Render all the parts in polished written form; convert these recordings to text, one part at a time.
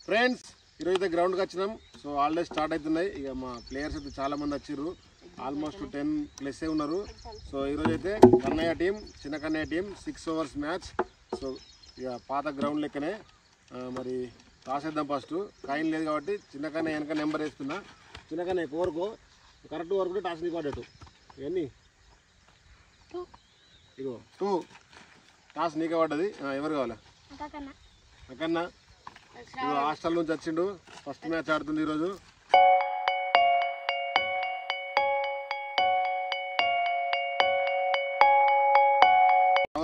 Friends ఈరోజైతే గ్రౌండ్కి వచ్చినాం. సో హాలిడేస్ స్టార్ట్ అవుతున్నాయి. ఇక మా ప్లేయర్స్ అయితే చాలా మంది వచ్చిర్రు, ఆల్మోస్ట్ 10+ ఉన్నారు. సో ఈరోజు అయితే కన్నయ్య టీం, చిన్న Kannayya team 6 overs match. So ఇక పాత గ్రౌండ్ లెక్కనే మరి రాసేద్దాం. ఫస్ట్ కాయిన్ లేదు కాబట్టి చిన్న కన్నయ్య వెనక నెంబర్ వేస్తున్నా. చిన్న కన్నయ్య కోరుకో కరెక్ట్ వరకు టాస్ నీ పడ్డట్టు. ఇవన్నీ ఇగో 2 టాస్ నీకే పడ్డది. ఎవరు కావాలా? అక్కన్నా హాస్టల్ నుంచి వచ్చిండు, ఫస్ట్ మ్యాచ్ ఆడుతుంది ఈరోజు.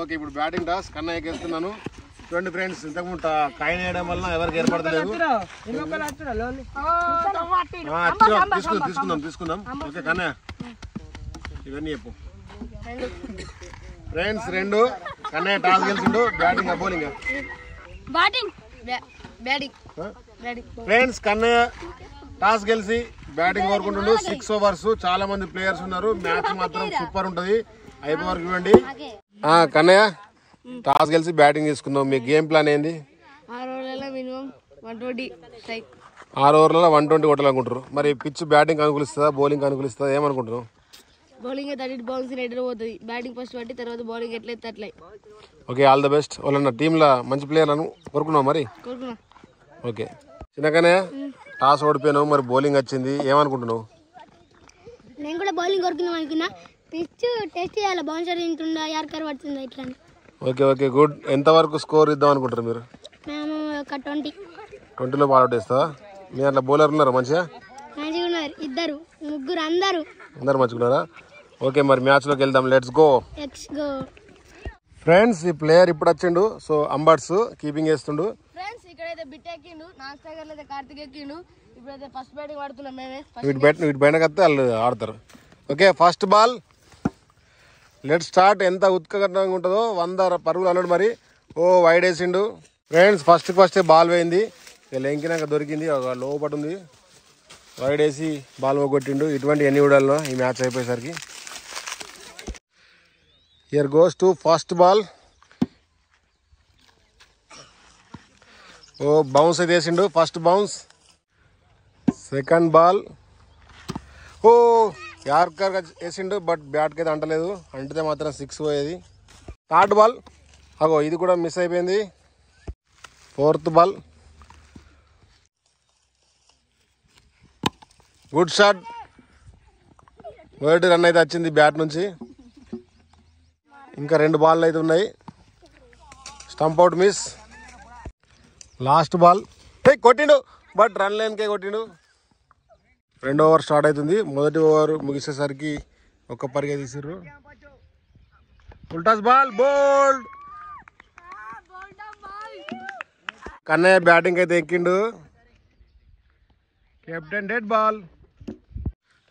ఓకే, ఇప్పుడు బ్యాటింగ్ టాస్ కన్నయ్యకి వేస్తున్నాను. చూడండి ఫ్రెండ్స్, ఇంతకుముందు కాయిన్ వేయడం వల్ల ఎవరికి ఏర్పడలేదు. తీసుకుందాం. ఓకే కన్నయ్య, ఇవన్నీ చెప్పు. ఫ్రెండ్స్ 2 కన్నయ్య టాస్ గెలిచిండు. Batting bowling? Friends Kannayya toss గెలిచి బ్యాటింగ్ కోరుకుంటుండు. 6 overs, చాలా మంది ప్లేయర్స్ ఉన్నారు. మ్యాచ్ మాత్రం సూపర్ ఉంటుంది. అయిపోయే వరకు చూడండి. కన్నయ్య టాస్ గెలిచి బ్యాటింగ్ తీసుకున్నాం. మీ గేమ్ ప్లాన్ ఏంది? 6 ఓవర్లలో 120 కొట్టాలనుకుంటారు. మరి పిచ్ బ్యాటింగ్ అనుకూలిస్తుందా, బౌలింగ్ అనుకూలిస్తుందా, ఏమనుకుంటున్నావు? బౌలింగ్ 30 బౌన్స్ ఎడర్ పోతుంది. బ్యాటింగ్ ఫస్ట్ పట్టి తర్వాత బౌలింగ్ ఎట్లయితే అట్లే. Okay, all the best. వాళ్ళ టీంలో మంచి ప్లేయర్ అని కోరుకున్నావు మరి? కోరుకున్నా. ఓకే చిన్నగానే టాస్ ఓడిపోయినావు, మరి బౌలింగ్ వచ్చింది, ఏమనుకుంటున్నావు? నేను కూడా బౌలింగ్ కోరుకున్నాం అనుకున్నా. పిచ్ టెస్ట్ చేయాలి, బౌన్సర్ తింటుందా, యార్కర్ పడుతుందా ఇట్లా. Okay good. ఎంతవరకు స్కోర్ ఇద్దాం అనుకుంటారు మీరు? మేము ఒక 20లో బాల్ వేస్తావా? మీ అట్లా బౌలర్ ఉన్నారా మంచిగా? మంచిగా ఉన్నారు, 2 3 అందరు మంచిగున్నారా? ఓకే, మరి మ్యాచ్లోకి వెళ్దాం. Let's go. ఫ్రెండ్స్ ఈ ప్లేయర్ ఇప్పుడు వచ్చిండు. సో అంబర్ట్స్ కీపింగ్ చేస్తుండు. ఫ్రెండ్స్ ఇక్కడైతే బిట్ ఎక్కిండు, నాన్ స్ట్రైకర్ అయితే కార్తిక్ ఎక్కిండు. ఇప్పుడైతే ఫస్ట్ బ్యాటింగ్ ఆడుతున్నాం మేమే. వీటి బయట కత్తే వాళ్ళు ఆడతారు. Okay, first ball. Let start. ఎంత ఉత్కంఠంగా ఉంటుందో, 100 పరుగులు అన్నాడు. మరి వైడ్ వేసిండు. ఫ్రెండ్స్ ఫస్ట్ బాల్ పోయింది. లెంకినాక దొరికింది, ఒక లోపటి ఉంది. వైడ్ వేసి బాల్ కొట్టిండు. ఇటువంటి ఎన్ని ఊడాల్లో ఈ మ్యాచ్ అయిపోయేసరికి. Here goes to first ball. Bounce అయితే వేసిండు. First bounce. Second ball yorker వేసిండు, బట్ బ్యాట్కి అయితే అంటలేదు. అంటితే మాత్రం 6 పోయేది. థర్డ్ బాల్ ఇది కూడా మిస్ అయిపోయింది. Fourth ball good shot. వర్డ్ రన్ అయితే వచ్చింది బ్యాట్ నుంచి. ఇంకా 2 బాల్ అయితే ఉన్నాయి. Stump out miss. Last ball కొట్టిండు, బట్ రన్ లైన్కే కొట్టిండు. 2వ ఓవర్ స్టార్ట్ అవుతుంది. మొదటి ఓవర్ ముగిసేసరికి 1 పరిగే తీసిర్రు. ఉల్టాస్ బాల్ బోల్డ్. కన్నయ్య బ్యాటింగ్ అయితే ఎక్కిండు. Captain dead ball.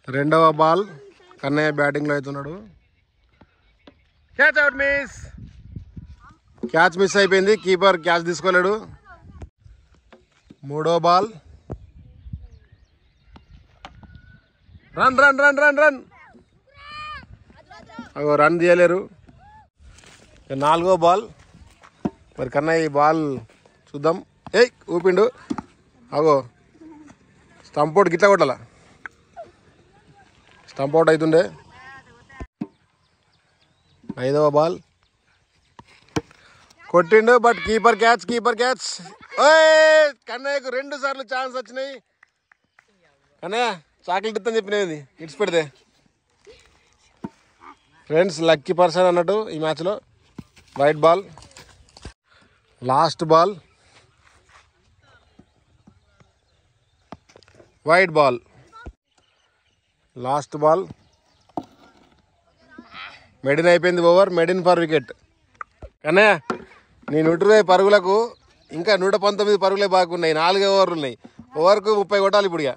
2వ బాల్ కన్నయ్య బ్యాటింగ్లో అవుతున్నాడు. Catch out miss. Catch miss అయిపోయింది. కీపర్ క్యాచ్ తీసుకోలేడు. 3వ ball. Run run run run run run తీయలేరు. 4వ బాల్. మరి కన్నయ్య ఈ బాల్ చూద్దాం. ఊపిండు. స్టంప్ అవుట్ గిట్లా కొట్టాల. స్టంప్ అవుట్ అవుతుండే. 5వ బాల్ కొట్టిండు, బట్ కీపర్ క్యాచ్. కన్నయ్యకు 2 సార్లు ఛాన్స్ వచ్చినాయి. కన్నయ్య చాక్లెట్ ఇద్దని చెప్పినది ఇట్స్ పెడితే. ఫ్రెండ్స్ లక్కీ పర్సన్ అన్నట్టు ఈ మ్యాచ్లో. Wide ball. Last ball. Wide ball. Last ball. Maiden అయిపోయింది over. Maiden for wicket. Kannayya నీ 120 పరుగులకు ఇంకా 119 పరుగులే బాగున్నాయి. 4 ఓవర్లు ఉన్నాయి. ఓవర్కు 30 కొట్టాలి ఇప్పుడు. ఇక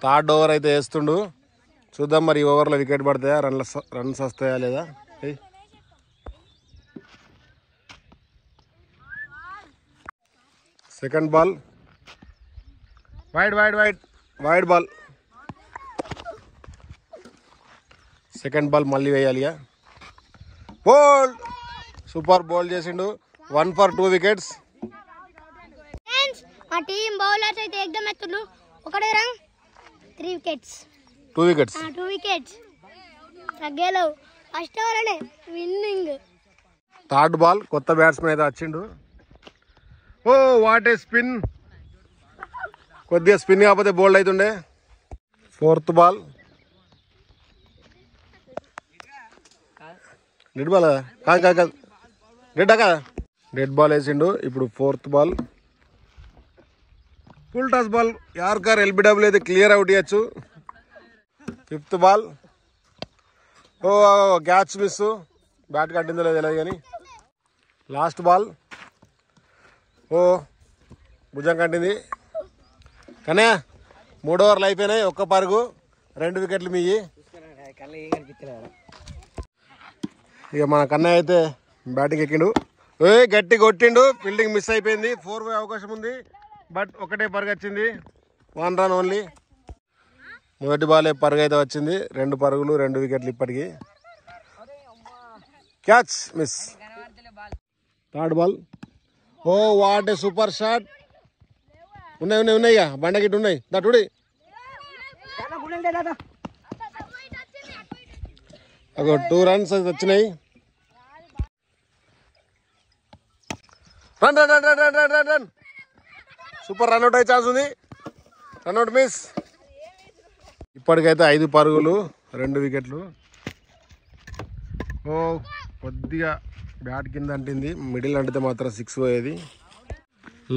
థర్డ్ ఓవర్ అయితే వేస్తుండు. చూద్దాం మరి ఈ ఓవర్లో వికెట్ పడతాయా, రన్స్ వస్తాయా లేదా. Second ball. Wide ball. Second ball మళ్ళీ వేయాలి. బోల్డ్. సూపర్ బౌల్ చేసిండు. 1 for 2 వికెట్స్. మా టీం బౌలర్స్ అయితే ఎగ్దమ్ ఎత్తులు. ఒకటే రన్ 3 వికెట్స్. 2 వికెట్స్. 2 వికెట్స్ తగ్గేలేవు. ఫస్ట్ ఓవర్లోనే విన్నింగ్. థర్డ్ బాల్ కొత్త బ్యాట్స్మెన్ అయితే వచ్చిండు. Oh what a spin. కొద్దిగా స్పిన్ కాకపోతే బోల్డ్ అవుతుండే. ఫోర్త్ బాల్ డెడ్ బాల్ కాదు కాదు కాదు డెడ్డా కదా. డెడ్ బాల్ వేసిండు. ఇప్పుడు fourth ball full toss ball. Yorker LBW అయితే క్లియర్ అవుట్ ఇవ్వచ్చు. ఫిఫ్త్ బాల్ ఓ క్యాచ్ మిస్. బ్యాట్ కట్టిందో లేదో తెలియదు కానీ. లాస్ట్ బాల్ ఓ భుజం కట్టింది. కానీ 3 ఓవర్లు అయిపోయినాయి. 1 పరుగు 2 వికెట్లు మీయి. ఇక మన కన్నయ్య అయితే బ్యాటింగ్ ఎక్కిండు. గట్టి కొట్టిండు. ఫీల్డింగ్ మిస్ అయిపోయింది. 4 పోయే అవకాశం ఉంది. బట్ ఒకటే పరుగు వచ్చింది. 1 రన్ ఓన్లీ. మొదటి బాల్ పరుగు అయితే వచ్చింది. 2 పరుగులు 2 వికెట్లు ఇప్పటికి. Catch miss. Third ball oh what a super shot. ఉన్నాయి బండ గిట్ ఉన్నాయి. దటుడి ఒక 2 రన్స్ వచ్చినాయి. Run run run run run run run. Super run out అయ్యే ఛాన్స్ ఉంది. Run out miss. ఇప్పటికైతే 5 పరుగులు 2 వికెట్లు. ఓ కొద్దిగా బ్యాట్ కింద అంటింది. మిడిల్ అంటితే మాత్రం 6 పోయేది.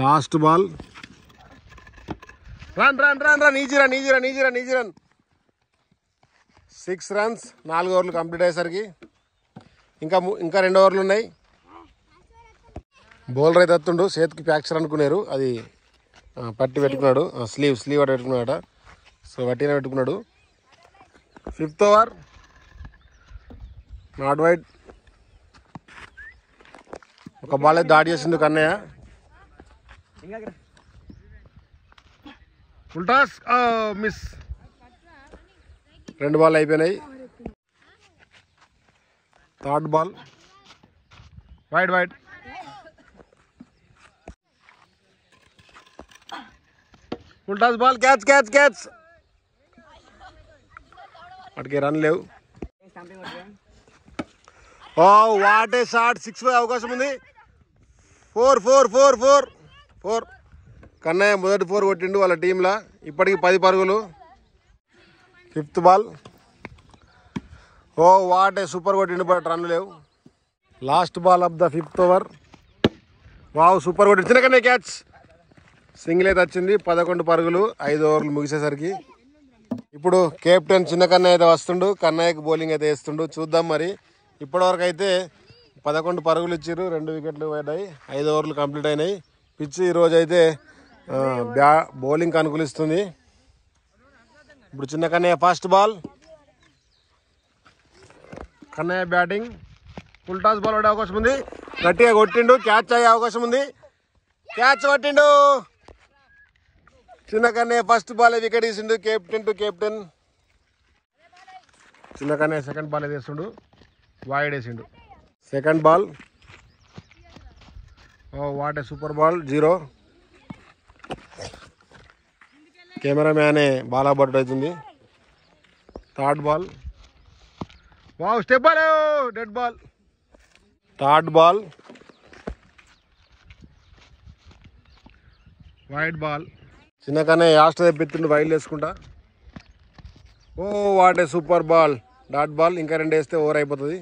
Last ball run run run run. Easy run 6 runs. 4 ఓవర్లు కంప్లీట్ అయ్యేసరికి ఇంకా 2 ఓవర్లు ఉన్నాయి. బౌలర్ అయితే వస్తుండు. చేతికి ఫ్రాక్చర్ అనుకున్నారు. అది పట్టి పెట్టుకున్నాడు. స్లీవ్ అటు పెట్టుకున్నాడట. సో వట్టిన పెట్టుకున్నాడు. 5th over not wide. ఒక బాల్ అయితే దాడి చేసింది కన్నయ్య. Full toss miss. 2 బాల్ అయిపోయినాయి. Third ball wide. Full toss ball catch. వాటికి రన్ లేవు. Oh what A shot. 6 పోయే అవకాశం ఉంది. 4 కన్నయ్య మొదటి 4 కొట్టిండు వాళ్ళ టీంలో. ఇప్పటికి 10 పరుగులు. 5th ball oh what a super కొట్టిండు. బట్ రన్ లేవు. Last ball of the 5th over. Wow super కొట్టిండు. చిన్న కన్నయ్య క్యాచ్. సింగిల్ అయితే వచ్చింది. 11 పరుగులు 5 ఓవర్లు ముగిసేసరికి. ఇప్పుడు కెప్టెన్ చిన్న కన్నయ్య అయితే వస్తుండు. కన్నయ్యకు బౌలింగ్ అయితే వేస్తుండు. చూద్దాం మరి. ఇప్పటివరకు అయితే 11 పరుగులు ఇచ్చారు. 2 వికెట్లు పడ్డాయి. 5 ఓవర్లు కంప్లీట్ అయినాయి. పిచ్ ఈరోజు అయితే బౌలింగ్ అనుకూలిస్తుంది. ఇప్పుడు చిన్న Kannayya first ball. Kannayya batting. Full toss ball పడే అవకాశం ఉంది. గట్టిగా కొట్టిండు. క్యాచ్ అయ్యే అవకాశం ఉంది. క్యాచ్ కొట్టిండు. చిన్న కన్నయ్య ఫస్ట్ బాల్ వికెట్ తీసిండు. కెప్టెన్ చిన్న కన్నయ్య సెకండ్ బాల్ వేస్తుండు. వైడ్ వేసిండు. Second ball oh what a super ball 0. కెమెరామ్యానే బాల్ బట్ అవుతుంది. Third ball wow step ball dead ball. Third ball wide ball. చిన్నకనే యాస్ట్ తెప్పిస్తుండు వైడ్ వేసుకుంటా. Oh what a super ball. Dot ball. ఇంకా 2 వేస్తే ఓవర్ అయిపోతుంది.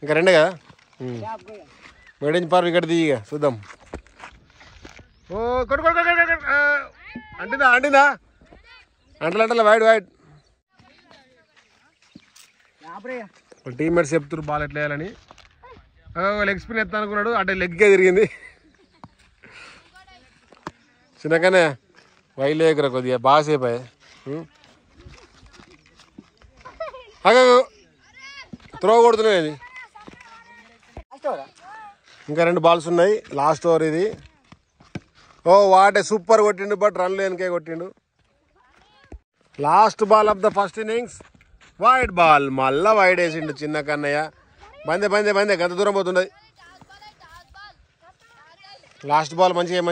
ఇంకా 2 కదా. వెడింగ్ పార్ వికెట్ దిగి చూద్దాం. ఓ అంటిందా అంటలే వైడ్. టీమ్మేట్స్ చెప్తున్నారు బాల్ ఎట్లా వేయాలని. లెగ్ స్పిన్ ఎత్తా అనుకున్నాడు. అంటే లెగ్కే తిరిగింది. చిన్నగానే వైల్ లేకరా కొద్దిగా బాగా సేపు త్రో కొడుతున్నాయి. ఇంకా 2 బాల్స్ ఉన్నాయి. లాస్ట్ ఓవర్ ఇది. ఓ వాటే సూపర్ కొట్టిండు. బట్ రన్ లేనికే కొట్టిండు. Last ball of the first innings wide ball. మళ్ళా వైడ్ వేసిండు చిన్న కన్నయ్య. బందే గంత దూరం పోతుండదు. లాస్ట్ బాల్ మంచిగా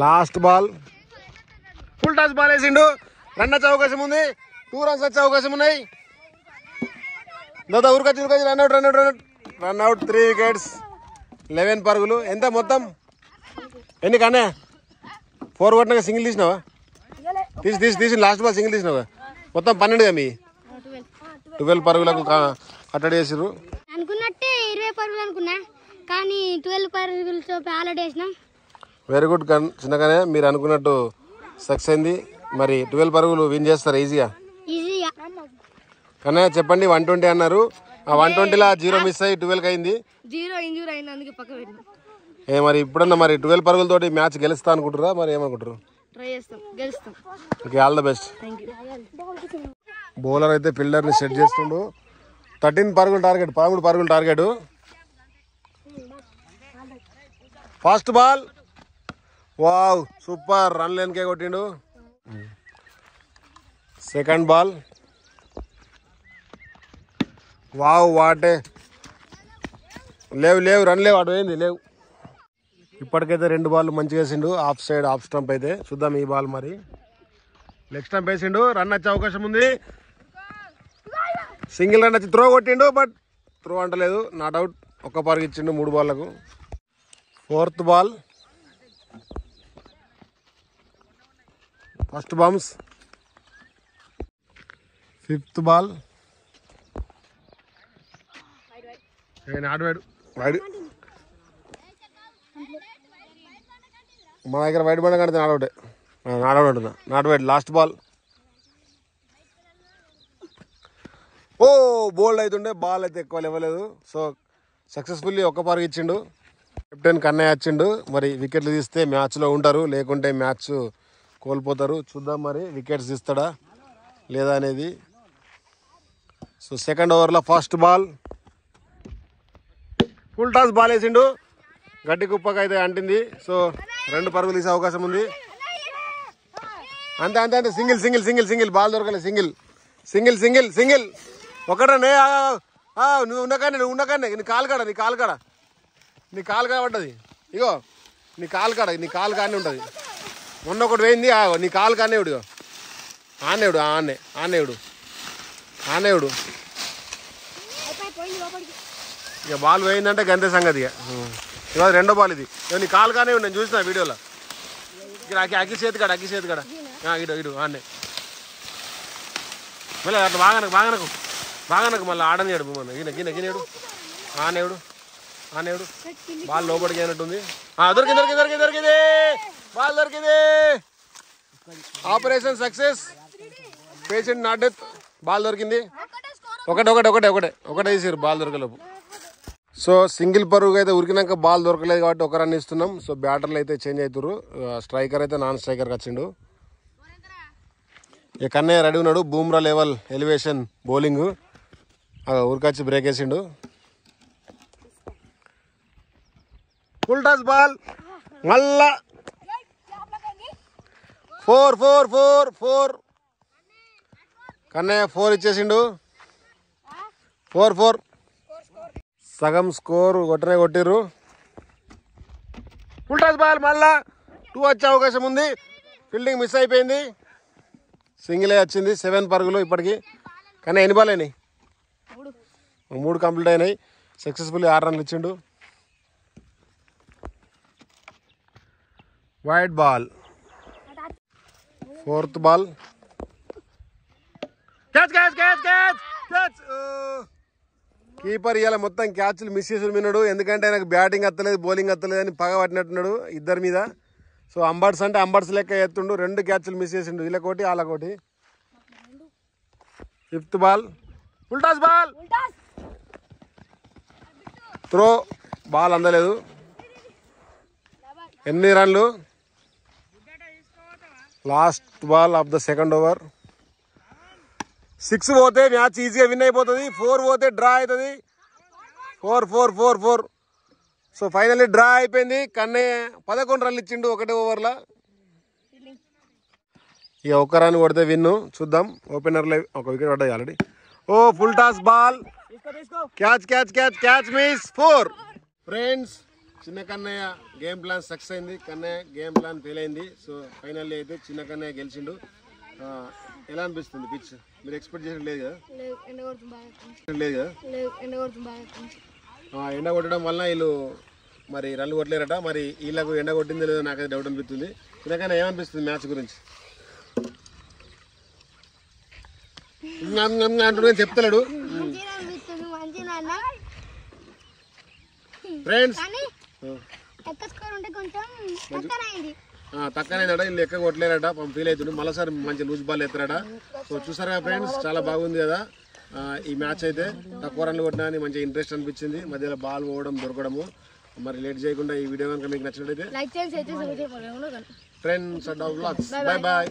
last ball full toss ball వేసిండు. రన్ వచ్చే అవకాశం ఉంది. 2 runs వచ్చే అవకాశం ఉన్నాయి. ఊరికొచ్చి రన్అట్ 3 wickets 11 పరుగులు. ఎంత మొత్తం ఎన్ని కన్నా 4 కొట్టినాక సింగిల్ తీసినావా? తీసి లాస్ట్ బాల్ సింగిల్ తీసినావా? మొత్తం 12 మీ 12 పరుగులకు కట్టడి చేసిర్రు. అనుకున్నట్టే 20 పరుగులు అనుకున్నా, కానీ 12 పరుగులతో ఆల్అౌట్ వేసినాం. వెరీ గుడ్ చిన్నగానే మీరు అనుకున్నట్టు సక్సెస్ అయింది. మరి 12 పరుగులు విన్ చేస్తారు ఈజీగా. కానీ చెప్పండి 120 అన్నారు. ఆ 120లో 0 మిస్ అయ్యి 12 అయింది. 0 ఇంజూర్ అయింది, అందుకే పక్క పెట్టినా. మరి ఇప్పుడన్నా మరి 12 పరుగులతోటి మ్యాచ్ గెలుస్తా అనుకుంటారా? మరి ఏమనుకుంటారు? ట్రై చేస్తాం, గెలుస్తాం. Okay, all the best. Bowler అయితే ఫీల్డర్ ని సెట్ చేస్తుండు. 13 పరుగులు టార్గెట్, 13 పరుగులు target. First ball wow super, run లేనికే కొట్టిండు. సెకండ్ బాల్ వావ్ వాటే, లేవు రన్ లేవు, అటు పోయింది లేవు. ఇప్పటికైతే 2 బాల్ మంచిగా వేసిండు. ఆఫ్ సైడ్ ఆఫ్ స్టంప్ అయితే చూద్దాం. ఈ బాల్ మరి లెగ్ స్టంప్ వేసిండు. రన్ వచ్చే అవకాశం ఉంది. సింగిల్ రన్ వచ్చి త్రో కొట్టిండు, బట్ త్రో అంటలేదు, నాట్ అవుట్. 1 పరుగు ఇచ్చిండు 3 బాళ్లకు. Fourth ball first bounce. Fifth ball not wide. మా దగ్గర వైడ్ బండ కడితే నాట్ అవుట్ అంటున్నా. Not wide. Last ball oh bowled అవుతుండే, బాల్ అయితే ఎక్కువ ఇవ్వలేదు. సో సక్సెస్ఫుల్లీ 1 పరుగు ఇచ్చిండు. కెప్టెన్ కన్నయ్య వచ్చిండు. మరి వికెట్లు తీస్తే మ్యాచ్లో ఉంటారు, లేకుంటే మ్యాచ్ కోల్పోతారు. చూద్దాం మరి వికెట్స్ తీస్తాడా లేదా అనేది. సో సెకండ్ ఓవర్లో first ball full toss ball వేసిండు. గట్టి కుప్పకి అయితే అంటింది. సో 2 పరుగులు తీసే అవకాశం ఉంది. అంతే సింగిల్ బాల్ దొరకలే. సింగిల్ ఒకటనే. నువ్వు ఉన్నకానే నీ కాలు కాడ పడ్డది. ఇగో నీ కాలు కాడనే ఉంటుంది. మొన్న ఒకటి పోయింది, నీ కాలు కానేవుడు. ఆనేవుడు ఇక బాల్ పోయిందంటే గంతే సంగతి. ఇక 2వ బాల్ ఇది. నీ కాలు కానే నేను చూసిన వీడియోలో. అగ్గి చేతి కాడ ఇడు ఆనే. మళ్ళీ అట్లా బాగానకు మళ్ళీ ఆడనియాడు. గిన్నెడు ఆనేవుడు. బాల్ లోపలికి అయినట్టుంది. దొరికింది బాల్ దొరికింది. Operation success, patient not death. Ball దొరికింది. ఒకటే వేసారు బాల్ దొరకలేపు. సో సింగిల్ పరుగు అయితే ఉరికినాక బాల్ దొరకలేదు కాబట్టి 1 రన్ ఇస్తున్నాం. సో బ్యాటర్లు అయితే చేంజ్ అవుతారు. స్ట్రైకర్ అయితే నాన్ స్ట్రైకర్కి వచ్చిండు. ఇక కన్నయ్య రెడీ ఉన్నాడు. Bumrah level elevation bowling. ఉరికొచ్చి బ్రేక్ వేసిండు. ఫుల్ టాస్ బాల్ మళ్ళా 4 కన్నయ్య 4 ఇచ్చేసిండు. 4 సగం స్కోర్ కొట్టిర్రు. ఫుల్ టాస్ బాల్ మళ్ళా 2 వచ్చే అవకాశం ఉంది. ఫీల్డింగ్ మిస్ అయిపోయింది. సింగిలే వచ్చింది. 7 పరుగులు ఇప్పటికి. కానీ ఎన్ని బాల్ అయినాయి? 3 కంప్లీట్ అయినాయి. సక్సెస్ఫుల్లీ 6 రన్లు ఇచ్చిండు. Wide ball fourth ball catch. Keeper ఇవాళ మొత్తం క్యాచ్లు మిస్ చేసి విన్నాడు. ఎందుకంటే నాకు బ్యాటింగ్ అత్తలేదు, బౌలింగ్ అత్తలేదు అని పగ పట్టినట్టున్నాడు 2 మీద. సో అంబర్డ్స్ అంటే అంబర్డ్స్ లెక్క ఎత్తుండు. 2 క్యాచ్లు మిస్ చేసిండు. వీళ్ళకోటి వాళ్ళకోటి. 5th ball full toss ball throw. Ball అందలేదు. ఎన్ని రన్లు? Last ball of the second over. 6 పోతే మ్యాచ్ ఈజీగా విన్ అయిపోతుంది. 4 పోతే డ్రా అవుతుంది. 4. సో ఫైనల్లీ డ్రా అయిపోయింది. కన్నయ్య 11 రన్లు ఇచ్చిండు 1 ఓవర్లో. ఇక 1 రన్ కొడితే విన్ను. చూద్దాం. ఓపెనర్లో 1 వికెట్ పడ్డాయి already. Oh full toss ball catch miss 4. Friends చిన్న కన్నయ్య గేమ్ ప్లాన్ సక్సెస్ అయింది. కన్నయ్య గేమ్ ప్లాన్ ఫెయిల్ అయింది. సో ఫైనల్లీ అయితే చిన్న కన్నయ్య గెలిచిండు. ఎలా అనిపిస్తుంది పిచ్? మీరు ఎక్స్పెక్ట్ చేసిన లేదు కదా? లేదు కదా? ఎండ కొట్టడం వల్ల వీళ్ళు మరి రన్లు కొట్టలేరట. మరి వీళ్ళకు ఎండ కొట్టింది లేదో నాకైతే డౌట్ అనిపిస్తుంది. చిన్నకన్నా ఏమనిపిస్తుంది మ్యాచ్ గురించి? అంటున్నా చెప్తలేడు. ఫ్రెండ్స్ తక్కువైందట, వీళ్ళు ఎక్క కొట్టలేరట, ఫీల్ అవుతుంది. మళ్ళీసారి మంచి లూజ్ బాల్ ఎత్తారట. సో చూసారా ఫ్రెండ్స్, చాలా బాగుంది కదా ఈ మ్యాచ్ అయితే. తక్కువ రన్లు కొట్టినా అని మంచి ఇంట్రెస్ట్ అనిపించింది. మధ్యలో బాల్ పోవడం దొరకడము. మరి లేట్ చేయకుండా ఈ వీడియో కనుక మీకు నచ్చినట్లయితే ఫ్రెండ్స్, బై బాయ్.